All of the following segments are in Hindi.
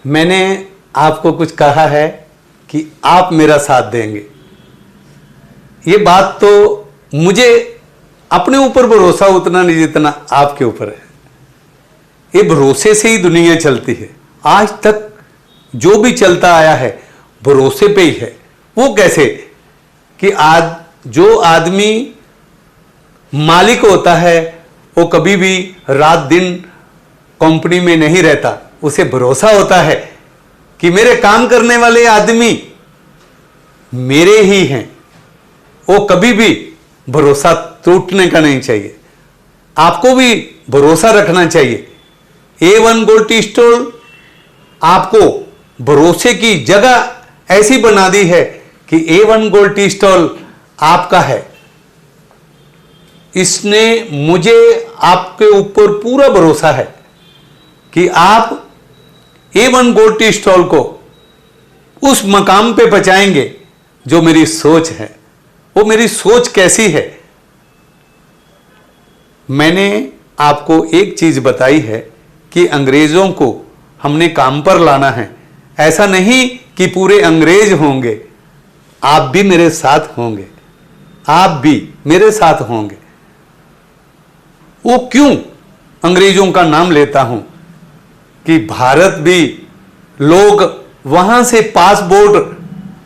मैंने आपको कुछ कहा है कि आप मेरा साथ देंगे। ये बात तो मुझे अपने ऊपर भरोसा उतना नहीं जितना आपके ऊपर है। ये भरोसे से ही दुनिया चलती है। आज तक जो भी चलता आया है भरोसे पे ही है। वो कैसे कि आज जो आदमी मालिक होता है वो कभी भी रात दिन कंपनी में नहीं रहता। उसे भरोसा होता है कि मेरे काम करने वाले आदमी मेरे ही हैं। वो कभी भी भरोसा टूटने का नहीं चाहिए। आपको भी भरोसा रखना चाहिए। A1 गोल्ड टी स्टॉल आपको भरोसे की जगह ऐसी बना दी है कि A1 गोल्ड टी स्टॉल आपका है। इसने मुझे आपके ऊपर पूरा भरोसा है कि आप A1 गोल्ड टी स्टॉल को उस मकाम पे पहुंचाएंगे जो मेरी सोच है। वो मेरी सोच कैसी है? मैंने आपको एक चीज बताई है कि अंग्रेजों को हमने काम पर लाना है। ऐसा नहीं कि पूरे अंग्रेज होंगे, आप भी मेरे साथ होंगे। आप भी मेरे साथ होंगे। वो क्यों अंग्रेजों का नाम लेता हूं कि भारत भी लोग वहां से पासपोर्ट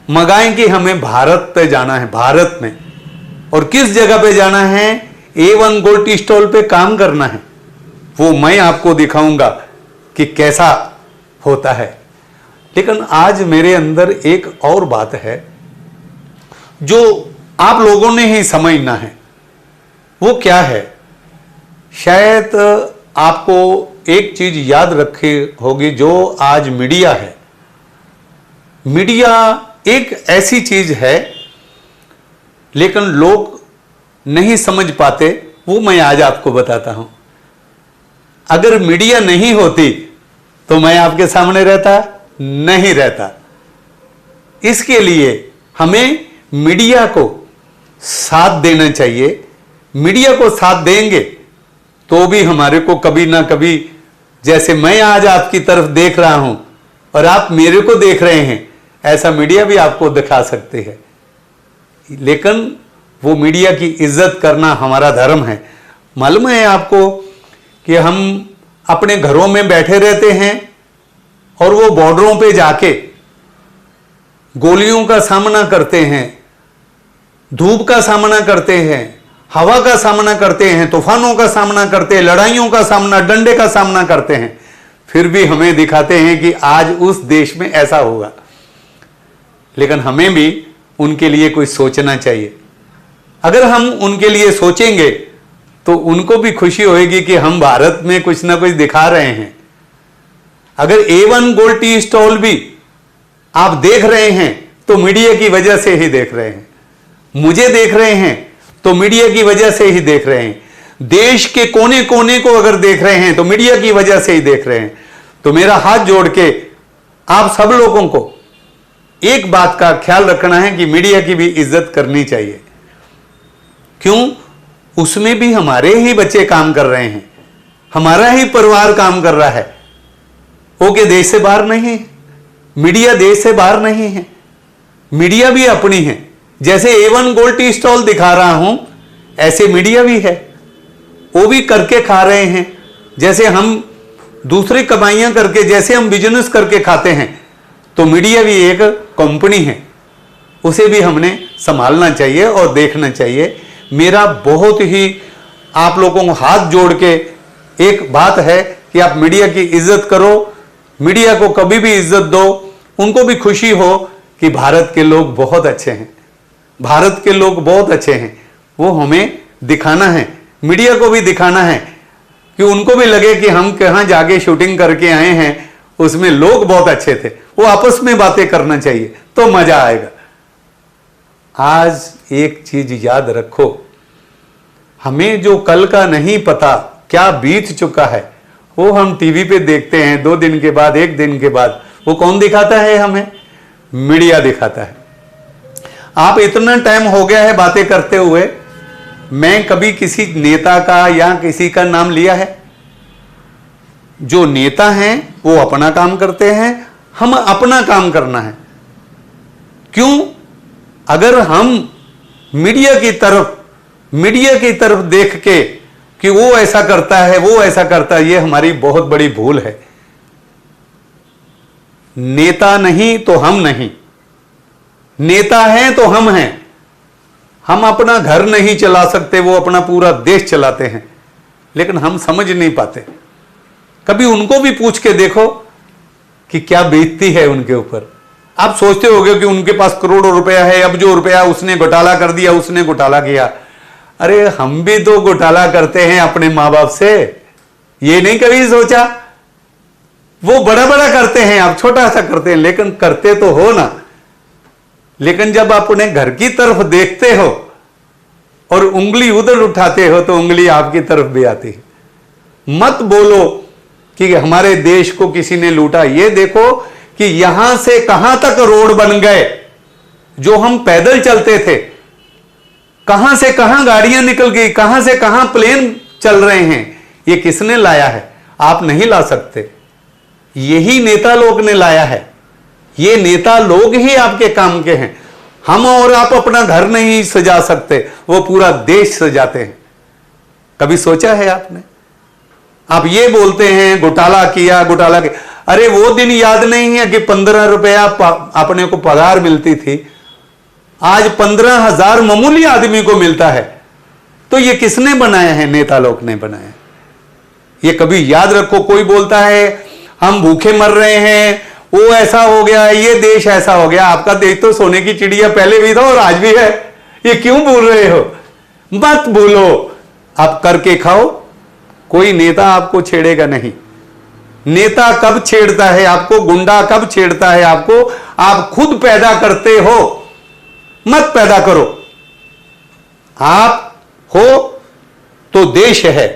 मंगाएं कि हमें भारत पे जाना है। भारत में और किस जगह पे जाना है? A1 गोल्ड टी स्टॉल पे काम करना है। वो मैं आपको दिखाऊंगा कि कैसा होता है। लेकिन आज मेरे अंदर एक और बात है जो आप लोगों ने ही समझना है। वो क्या है? शायद आपको एक चीज याद रखी होगी जो आज मीडिया है। मीडिया एक ऐसी चीज है लेकिन लोग नहीं समझ पाते। वो मैं आज आपको बताता हूं। अगर मीडिया नहीं होती तो मैं आपके सामने रहता नहीं रहता। इसके लिए हमें मीडिया को साथ देना चाहिए। मीडिया को साथ देंगे तो भी हमारे को कभी ना कभी, जैसे मैं आज आपकी तरफ देख रहा हूं और आप मेरे को देख रहे हैं, ऐसा मीडिया भी आपको दिखा सकते हैं। लेकिन वो मीडिया की इज्जत करना हमारा धर्म है। मालूम है आपको कि हम अपने घरों में बैठे रहते हैं और वो बॉर्डरों पे जाके गोलियों का सामना करते हैं, धूप का सामना करते हैं, हवा का सामना करते हैं, तूफानों का सामना करते हैं, लड़ाइयों का सामना, डंडे का सामना करते हैं। फिर भी हमें दिखाते हैं कि आज उस देश में ऐसा होगा। लेकिन हमें भी उनके लिए कुछ सोचना चाहिए। अगर हम उनके लिए सोचेंगे तो उनको भी खुशी होगी कि हम भारत में कुछ ना कुछ दिखा रहे हैं। अगर A1 गोल्ड टी स्टॉल भी आप देख रहे हैं तो मीडिया की वजह से ही देख रहे हैं। मुझे देख रहे हैं तो मीडिया की वजह से ही देख रहे हैं। देश के कोने कोने को अगर देख रहे हैं तो मीडिया की वजह से ही देख रहे हैं। तो मेरा हाथ जोड़ के आप सब लोगों को एक बात का ख्याल रखना है कि मीडिया की भी इज्जत करनी चाहिए। क्यों? उसमें भी हमारे ही बच्चे काम कर रहे हैं, हमारा ही परिवार काम कर रहा है। वो के देश से बाहर नहीं है। मीडिया देश से बाहर नहीं है। मीडिया भी अपनी है। जैसे A1 गोल्ड टी स्टॉल दिखा रहा हूं ऐसे मीडिया भी है। वो भी करके खा रहे हैं। जैसे हम दूसरी कमाइयां करके, जैसे हम बिजनेस करके खाते हैं, तो मीडिया भी एक कंपनी है। उसे भी हमने संभालना चाहिए और देखना चाहिए। मेरा बहुत ही आप लोगों को हाथ जोड़ के एक बात है कि आप मीडिया की इज्जत करो। मीडिया को कभी भी इज्जत दो। उनको भी खुशी हो कि भारत के लोग बहुत अच्छे हैं, भारत के लोग बहुत अच्छे हैं। वो हमें दिखाना है, मीडिया को भी दिखाना है कि उनको भी लगे कि हम कहां जाके शूटिंग करके आए हैं, उसमें लोग बहुत अच्छे थे। वो आपस में बातें करना चाहिए तो मजा आएगा। आज एक चीज याद रखो, हमें जो कल का नहीं पता क्या बीत चुका है वो हम टीवी पे देखते हैं। 2 दिन के बाद, 1 दिन के बाद वो कौन दिखाता है? हमें मीडिया दिखाता है। आप इतना टाइम हो गया है बातें करते हुए, मैं कभी किसी नेता का या किसी का नाम लिया है? जो नेता हैं वो अपना काम करते हैं हम अपना काम करना है। क्यों? अगर हम मीडिया की तरफ देख के कि वो ऐसा करता है, वो ऐसा करता है, ये हमारी बहुत बड़ी भूल है। नेता नहीं तो हम नहीं, नेता हैं तो हम हैं। हम अपना घर नहीं चला सकते, वो अपना पूरा देश चलाते हैं, लेकिन हम समझ नहीं पाते। कभी उनको भी पूछ के देखो कि क्या बीतती है उनके ऊपर। आप सोचते होगे कि उनके पास करोड़ों रुपया है, अब जो रुपया उसने घोटाला कर दिया, उसने घोटाला किया। अरे हम भी तो घोटाला करते हैं अपने मां बाप से, ये नहीं कभी सोचा? वो बड़ा बड़ा करते हैं, आप छोटा सा करते हैं, लेकिन करते तो हो ना। लेकिन जब अपने घर की तरफ देखते हो और उंगली उधर उठाते हो तो उंगली आपकी तरफ भी आती है। मत बोलो कि हमारे देश को किसी ने लूटा। ये देखो कि यहां से कहां तक रोड बन गए। जो हम पैदल चलते थे, कहां से कहां गाड़ियां निकल गई, कहां से कहां प्लेन चल रहे हैं। ये किसने लाया है? आप नहीं ला सकते, यही नेता लोग ने लाया है। ये नेता लोग ही आपके काम के हैं। हम और आप अपना घर नहीं सजा सकते, वो पूरा देश सजाते हैं। कभी सोचा है आपने? आप ये बोलते हैं घोटाला किया, घोटाला किया। अरे वो दिन याद नहीं है कि 15 रुपया अपने को पगार मिलती थी, आज 15,000 मामूली आदमी को मिलता है। तो ये किसने बनाया है? नेता लोग ने बनाया। ये कभी याद रखो। कोई बोलता है हम भूखे मर रहे हैं, वो ऐसा हो गया, ये देश ऐसा हो गया। आपका देश तो सोने की चिड़िया पहले भी था और आज भी है। ये क्यों बोल रहे हो? मत बोलो, आप करके खाओ। कोई नेता आपको छेड़ेगा नहीं। नेता कब छेड़ता है आपको? गुंडा कब छेड़ता है आपको? आप खुद पैदा करते हो। मत पैदा करो। आप हो तो देश है,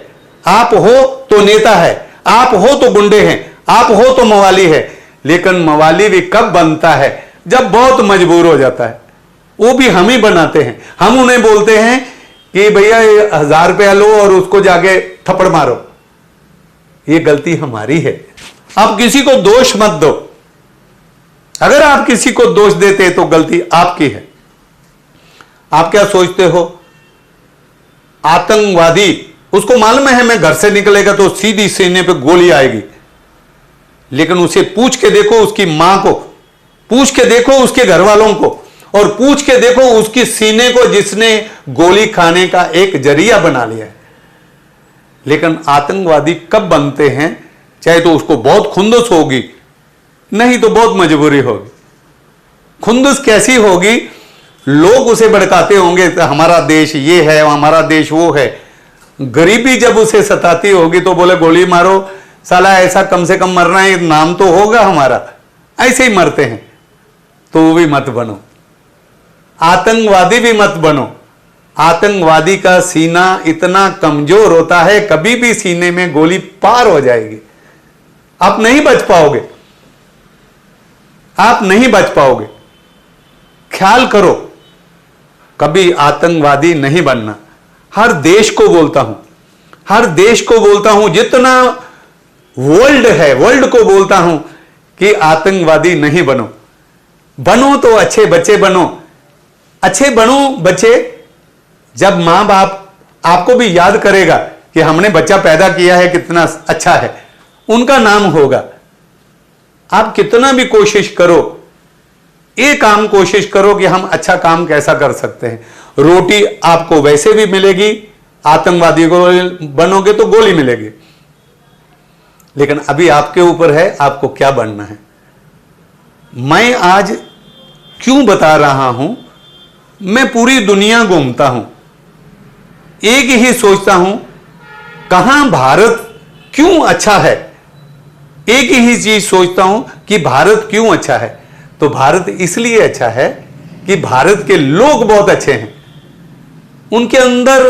आप हो तो नेता है, आप हो तो गुंडे हैं, आप हो तो मवाली है। लेकिन मवाली भी कब बनता है? जब बहुत मजबूर हो जाता है। वो भी हम ही बनाते हैं। हम उन्हें बोलते हैं कि भैया 1000 रुपया लो और उसको जाके थप्पड़ मारो। ये गलती हमारी है। आप किसी को दोष मत दो। अगर आप किसी को दोष देते तो गलती आपकी है। आप क्या सोचते हो? आतंकवादी, उसको मालूम है मैं घर से निकलेगा तो सीधी सीने पे गोली आएगी, लेकिन उसे पूछ के देखो, उसकी मां को पूछ के देखो, उसके घर वालों को, और पूछ के देखो उसकी सीने को जिसने गोली खाने का एक जरिया बना लिया है। लेकिन आतंकवादी कब बनते हैं? चाहे तो उसको बहुत खुंदस होगी, नहीं तो बहुत मजबूरी होगी। खुंदस कैसी होगी? लोग उसे भड़काते होंगे, हमारा देश ये है, हमारा देश वो है। गरीबी जब उसे सताती होगी तो बोले गोली मारो साला, ऐसा कम से कम मरना है, नाम तो होगा हमारा। ऐसे ही मरते हैं। तो वो भी मत बनो, आतंकवादी भी मत बनो। आतंकवादी का सीना इतना कमजोर होता है, कभी भी सीने में गोली पार हो जाएगी, आप नहीं बच पाओगे, आप नहीं बच पाओगे। ख्याल करो, कभी आतंकवादी नहीं बनना। हर देश को बोलता हूं, हर देश को बोलता हूं, जितना वर्ल्ड है, वर्ल्ड को बोलता हूं कि आतंकवादी नहीं बनो। बनो तो अच्छे बच्चे बनो, अच्छे बनो बच्चे। जब मां बाप आपको भी याद करेगा कि हमने बच्चा पैदा किया है, कितना अच्छा है, उनका नाम होगा। आप कितना भी कोशिश करो, एक काम कोशिश करो कि हम अच्छा काम कैसा कर सकते हैं। रोटी आपको वैसे भी मिलेगी, आतंकवादी को बनोगे तो गोली मिलेगी। लेकिन अभी आपके ऊपर है, आपको क्या बनना है। मैं आज क्यों बता रहा हूं? मैं पूरी दुनिया घूमता हूं, एक ही सोचता हूं कहां भारत क्यों अच्छा है। एक ही चीज सोचता हूं कि भारत क्यों अच्छा है। तो भारत इसलिए अच्छा है कि भारत के लोग बहुत अच्छे हैं, उनके अंदर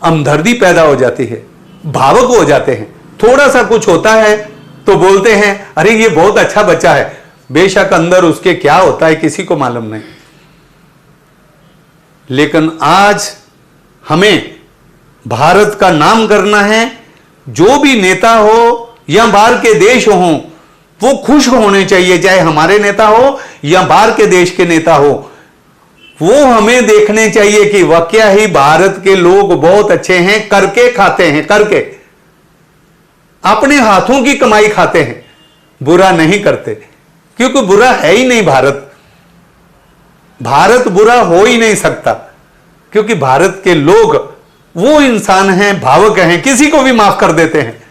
हमदर्दी पैदा हो जाती है, भावुक हो जाते हैं। थोड़ा सा कुछ होता है तो बोलते हैं अरे ये बहुत अच्छा बच्चा है, बेशक अंदर उसके क्या होता है किसी को मालूम नहीं। लेकिन आज हमें भारत का नाम करना है। जो भी नेता हो या बाहर के देश हो, वो खुश होने चाहिए, चाहे हमारे नेता हो या बाहर के देश के नेता हो। वो हमें देखने चाहिए कि वाकया ही भारत के लोग बहुत अच्छे हैं, करके खाते हैं, करके अपने हाथों की कमाई खाते हैं, बुरा नहीं करते, क्योंकि बुरा है ही नहीं भारत। भारत बुरा हो ही नहीं सकता, क्योंकि भारत के लोग वो इंसान हैं, भावुक हैं, किसी को भी माफ कर देते हैं,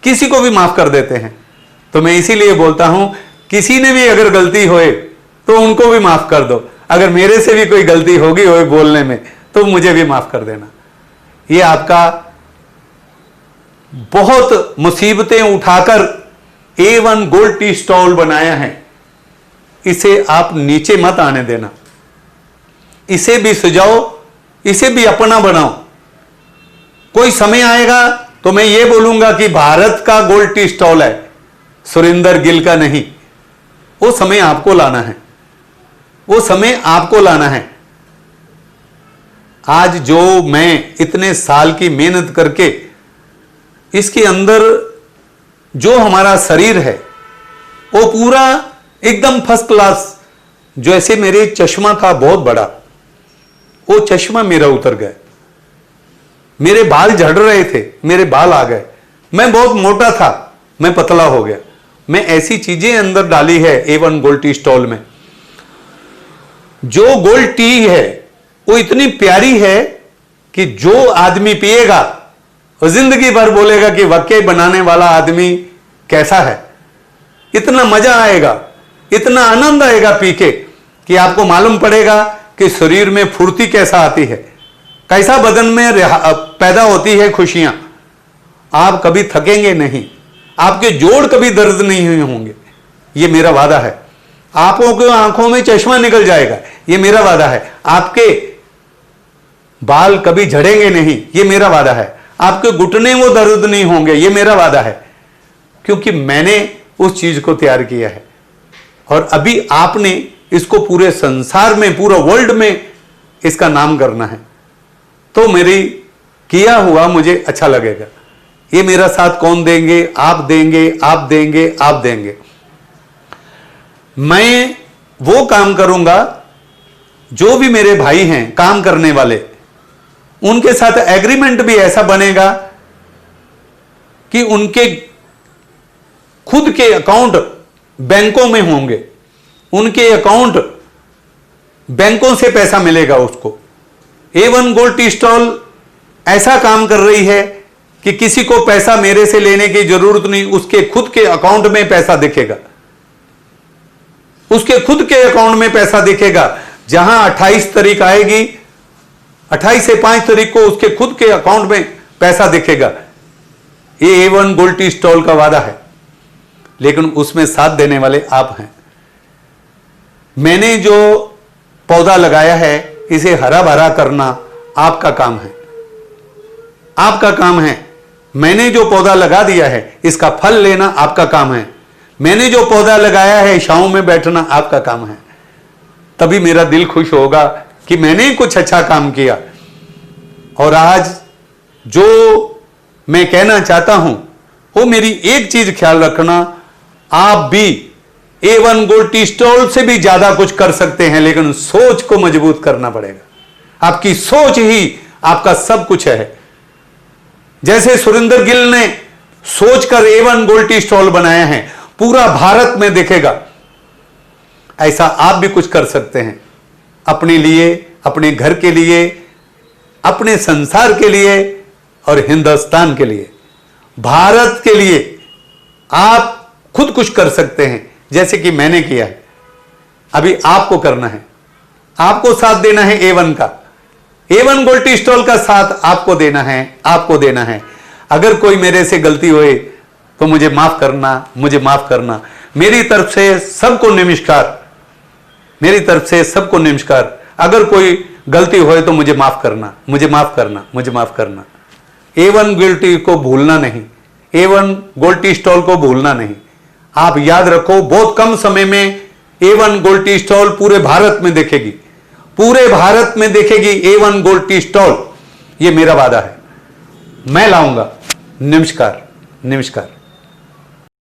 किसी को भी माफ कर देते हैं। तो मैं इसीलिए बोलता हूं, किसी ने भी अगर गलती होए तो उनको भी माफ कर दो। अगर मेरे से भी कोई गलती होगी होए बोलने में, तो मुझे भी माफ कर देना। ये आपका बहुत मुसीबतें उठाकर A1 गोल्ड टी स्टॉल बनाया है, इसे आप नीचे मत आने देना। इसे भी सजाओ, इसे भी अपना बनाओ। कोई समय आएगा तो मैं ये बोलूंगा कि भारत का गोल्ड टी स्टॉल है, सुरिंदर गिल का नहीं। वो समय आपको लाना है, वो समय आपको लाना है। आज जो मैं इतने साल की मेहनत करके इसके अंदर जो हमारा शरीर है वो पूरा एकदम फर्स्ट क्लास, जैसे मेरे चश्मा था बहुत बड़ा, वो चश्मा मेरा उतर गया। मेरे बाल झड़ रहे थे, मेरे बाल आ गए। मैं बहुत मोटा था, मैं पतला हो गया। मैं ऐसी चीजें अंदर डाली है A1 गोल्ड टी स्टॉल में। जो गोल्ड टी है वो इतनी प्यारी है कि जो आदमी पिएगा वो जिंदगी भर बोलेगा कि वाकई बनाने वाला आदमी कैसा है। इतना मजा आएगा, इतना आनंद आएगा पी के कि आपको मालूम पड़ेगा कि शरीर में फुर्ती कैसा आती है, कैसा बदन में पैदा होती है खुशियां। आप कभी थकेंगे नहीं, आपके जोड़ कभी दर्द नहीं हुए होंगे, ये मेरा वादा है। आपों की आंखों में चश्मा निकल जाएगा, ये मेरा वादा है। आपके बाल कभी झड़ेंगे नहीं, ये मेरा वादा है। आपके घुटने वो दर्द नहीं होंगे, ये मेरा वादा है, क्योंकि मैंने उस चीज को तैयार किया है। और अभी आपने इसको पूरे संसार में, पूरा वर्ल्ड में इसका नाम करना है। तो मेरी किया हुआ मुझे अच्छा लगेगा। ये मेरा साथ कौन देंगे? आप देंगे, आप देंगे, आप देंगे। मैं वो काम करूंगा, जो भी मेरे भाई हैं काम करने वाले, उनके साथ एग्रीमेंट भी ऐसा बनेगा कि उनके खुद के अकाउंट बैंकों में होंगे, उनके अकाउंट बैंकों से पैसा मिलेगा उसको। A1 गोल्ड टी स्टॉल ऐसा काम कर रही है कि किसी को पैसा मेरे से लेने की जरूरत नहीं, उसके खुद के अकाउंट में पैसा दिखेगा, उसके खुद के अकाउंट में पैसा दिखेगा। जहां 28 तारीख आएगी, 28 से 5 तारीख को उसके खुद के अकाउंट में पैसा दिखेगा। ये A1 गोल्ड टी स्टॉल का वादा है, लेकिन उसमें साथ देने वाले आप हैं। मैंने जो पौधा लगाया है इसे हरा भरा करना आपका काम है, आपका काम है। मैंने जो पौधा लगा दिया है इसका फल लेना आपका काम है। मैंने जो पौधा लगाया है छांव में बैठना आपका काम है। तभी मेरा दिल खुश होगा कि मैंने कुछ अच्छा काम किया। और आज जो मैं कहना चाहता हूं वो मेरी एक चीज ख्याल रखना, आप भी A1 गोल्ड टी स्टॉल से भी ज्यादा कुछ कर सकते हैं, लेकिन सोच को मजबूत करना पड़ेगा। आपकी सोच ही आपका सब कुछ है। जैसे सुरिंदर गिल ने सोचकर A1 गोल्ड टी स्टॉल बनाया है, पूरा भारत में दिखेगा, ऐसा आप भी कुछ कर सकते हैं अपने लिए, अपने घर के लिए, अपने संसार के लिए और हिंदुस्तान के लिए, भारत के लिए। आप खुद कुछ कर सकते हैं, जैसे कि मैंने किया है। अभी आपको करना है, आपको साथ देना है A1 का, A1 गोल्ड टी स्टॉल का साथ आपको देना है, आपको देना है। अगर कोई मेरे से गलती होए तो मुझे माफ करना, मुझे माफ करना। मेरी तरफ से सबको नमस्कार, मेरी तरफ से सबको नमस्कार। अगर कोई गलती होए तो मुझे माफ करना, मुझे माफ करना, मुझे माफ करना। A1 गोल्ड टी को भूलना नहीं, A1 गोल्ड टी स्टॉल को भूलना नहीं। आप याद रखो, बहुत कम समय में A1 गोल्ड टी स्टॉल पूरे भारत में देखेगी, पूरे भारत में देखेगी A1 गोल्ड टी स्टॉल। ये मेरा वादा है, मैं लाऊंगा। नमस्कार, नमस्कार।